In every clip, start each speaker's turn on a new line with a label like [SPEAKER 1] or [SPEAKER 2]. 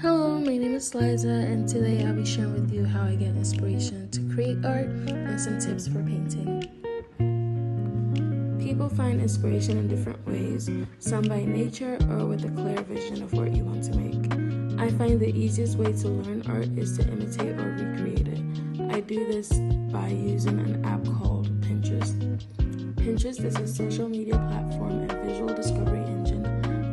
[SPEAKER 1] Hello, my name is Liza, and today I'll be sharing with you how I get inspiration to create art and some tips for painting. People find inspiration in different ways, some by nature or with a clear vision of what you want to make. I find the easiest way to learn art is to imitate or recreate it. I do this by using an app called Pinterest. Pinterest is a social media platform and visual discovery engine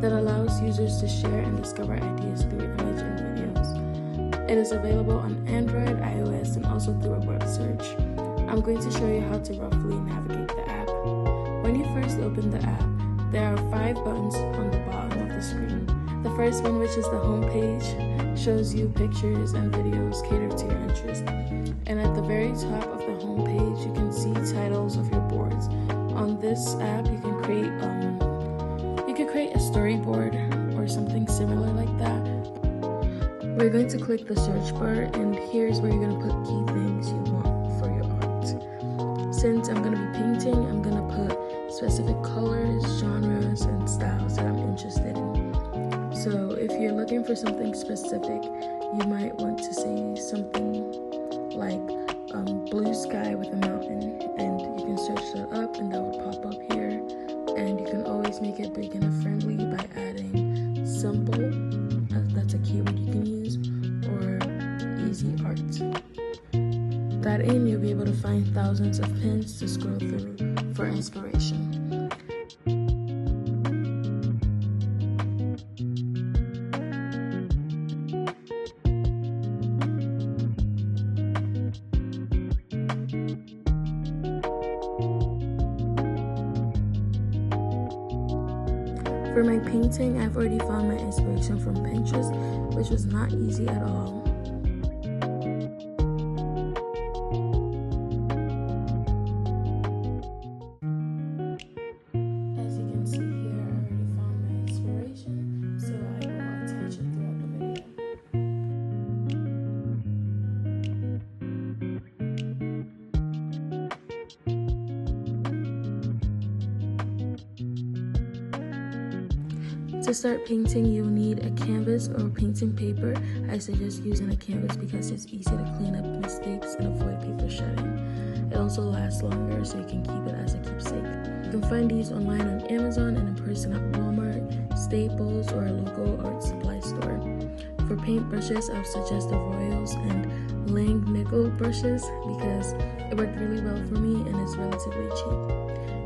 [SPEAKER 1] that allows users to share and discover ideas through image and videos. It is available on Android, iOS, and also through a web search. I'm going to show you how to roughly navigate the app. When you first open the app, there are 5 buttons on the bottom of the screen. The first one, which is the home page, shows you pictures and videos catered to your interest. And at the very top of the home page, you can see titles of your boards. On this app, you can create a storyboard or something similar like that. We're going to click the search bar, and here's where you're going to put key things you want for your art. Since I'm going to be painting, I'm going to put specific colors, genres, and styles that I'm interested in. So if you're looking for something specific, you might want to say something like blue sky with a mountain, and you can search that up and that will pop up here. And you can always make it beginner friendly by adding simple, that's a keyword you can use, or easy art. That in, you'll be able to find thousands of pins to scroll through for inspiration. For my painting, I've already found my inspiration from Pinterest, which was not easy at all. As you can see here, I already found my inspiration, so I will attach it throughout the video. To start painting, you'll need a canvas or painting paper. I suggest using a canvas because it's easy to clean up mistakes and avoid paper shedding. It also lasts longer, so you can keep it as a keepsake. You can find these online on Amazon and in person at Walmart, Staples, or a local art supply store. For paint brushes, I would suggest the Royals and Langnickel brushes because it worked really well for me and it's relatively cheap.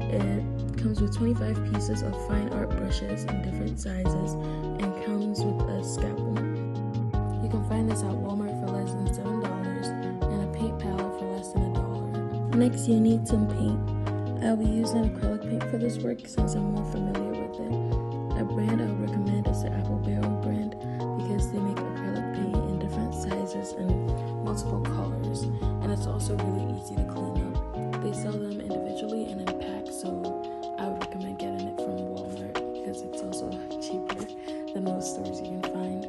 [SPEAKER 1] It comes with 25 pieces of fine art brushes in different sizes and comes with a scalpel. You can find this at Walmart for less than $7 and a paint palette for less than $1. Next, you need some paint. I'll be using acrylic paint for this work since I'm more familiar with it. A brand I would recommend is the Apple Barrel brand because they make acrylic paint in different sizes and multiple colors, and it's also really easy to clean up. They sell them individually and in packs, so I would recommend getting it from Walmart because it's also cheaper than most stores you can find.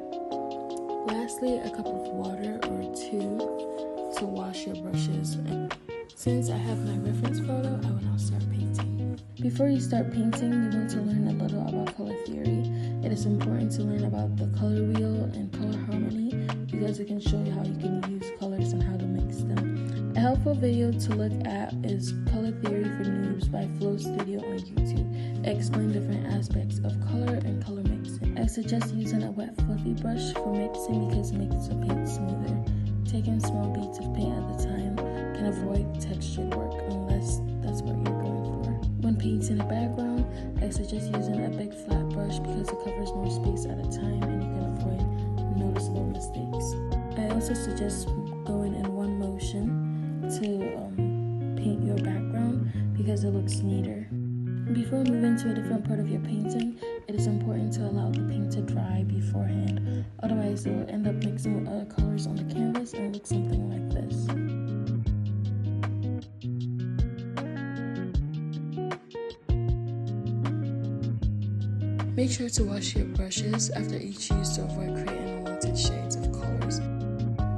[SPEAKER 1] Lastly, a cup of water or 2 to wash your brushes. And since I have my reference photo, I will now start painting. Before you start painting, you want to learn a little about color theory. It is important to learn about the color wheel and color harmony because it can show you how you can use colors and how to mix them. A helpful video to look at is Color Theory for Noobs by Flow Studio on YouTube. It explains different aspects of color and color mixing. I suggest using a wet fluffy brush for mixing because it makes the paint smoother. Taking small beads of paint at a time can avoid textured work unless that's what you're going for. When painting a background, I suggest using a big flat brush because it covers more space at a time and you can avoid noticeable mistakes. I also suggest going in one motion to paint your background because it looks neater. Before moving to a different part of your painting, it is important to allow the paint to dry beforehand. Otherwise, it will end up mixing with other colors on the canvas and look something like this. Make sure to wash your brushes after each use to avoid creating unwanted shades of colors.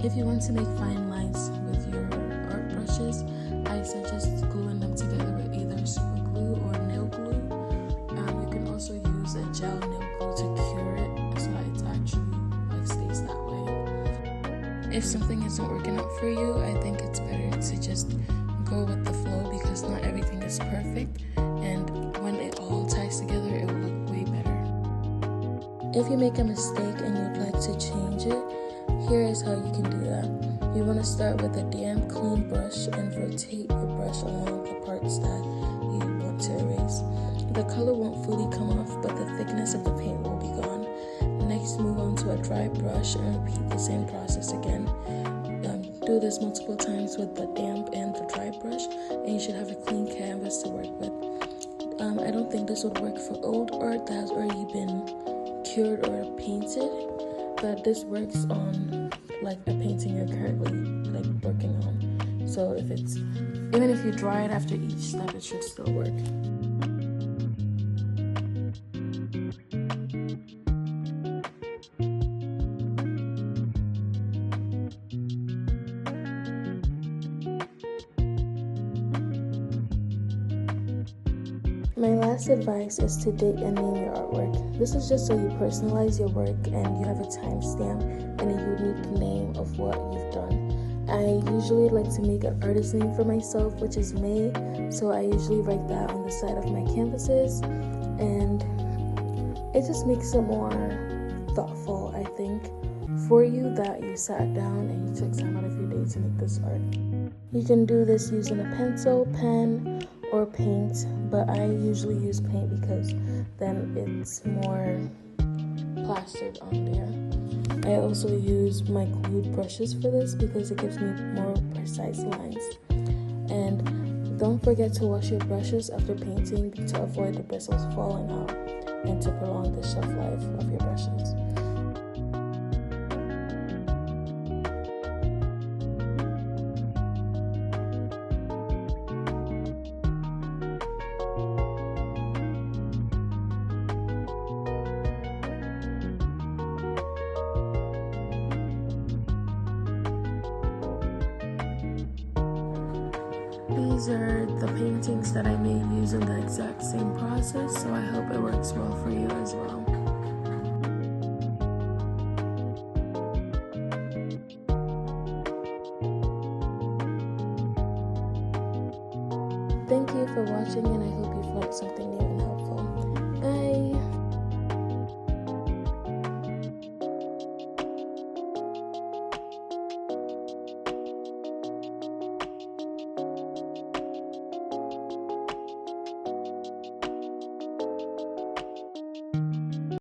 [SPEAKER 1] If you want to make fine lines with your art brushes, I suggest gluing them together with either super glue or nail glue. You can also use a gel nail glue to cure it so that it's actually stays that if something isn't working out for you, I think it's better to just go with the flow, because not everything is perfect, and when it all ties together, it will look way better. If you make a mistake and you'd like to change it, here is how you can do that. You want to start with a damp, clean brush and rotate your brush along the parts that you want to erase. The color won't fully come off, but the thickness of the paint will be gone. Next, move on to a dry brush and repeat the same process again. Do this multiple times with the damp and the dry brush, and you should have a clean canvas to work with. I don't think this would work for old art that has already been cured or painted, but this works on like a painting you're currently like working on. So even if you dry it after each step, it should still work. My last advice is to date and name your artwork. This is just so you personalize your work and you have a timestamp and a unique name of what you've done. I usually like to make an artist name for myself, which is May, so I usually write that on the side of my canvases, and it just makes it more thoughtful, I think, for you that you sat down and you took time out of your day to make this art. You can do this using a pencil, pen, or paint, but I usually use paint because then it's more plastered on there. I also use my glued brushes for this because it gives me more precise lines. And don't forget to wash your brushes after painting to avoid the bristles falling out and to prolong the shelf life of your brushes. These are the paintings that I made using the exact same process, so I hope it works well for you as well. Thank you for watching, and I hope you've learned something new.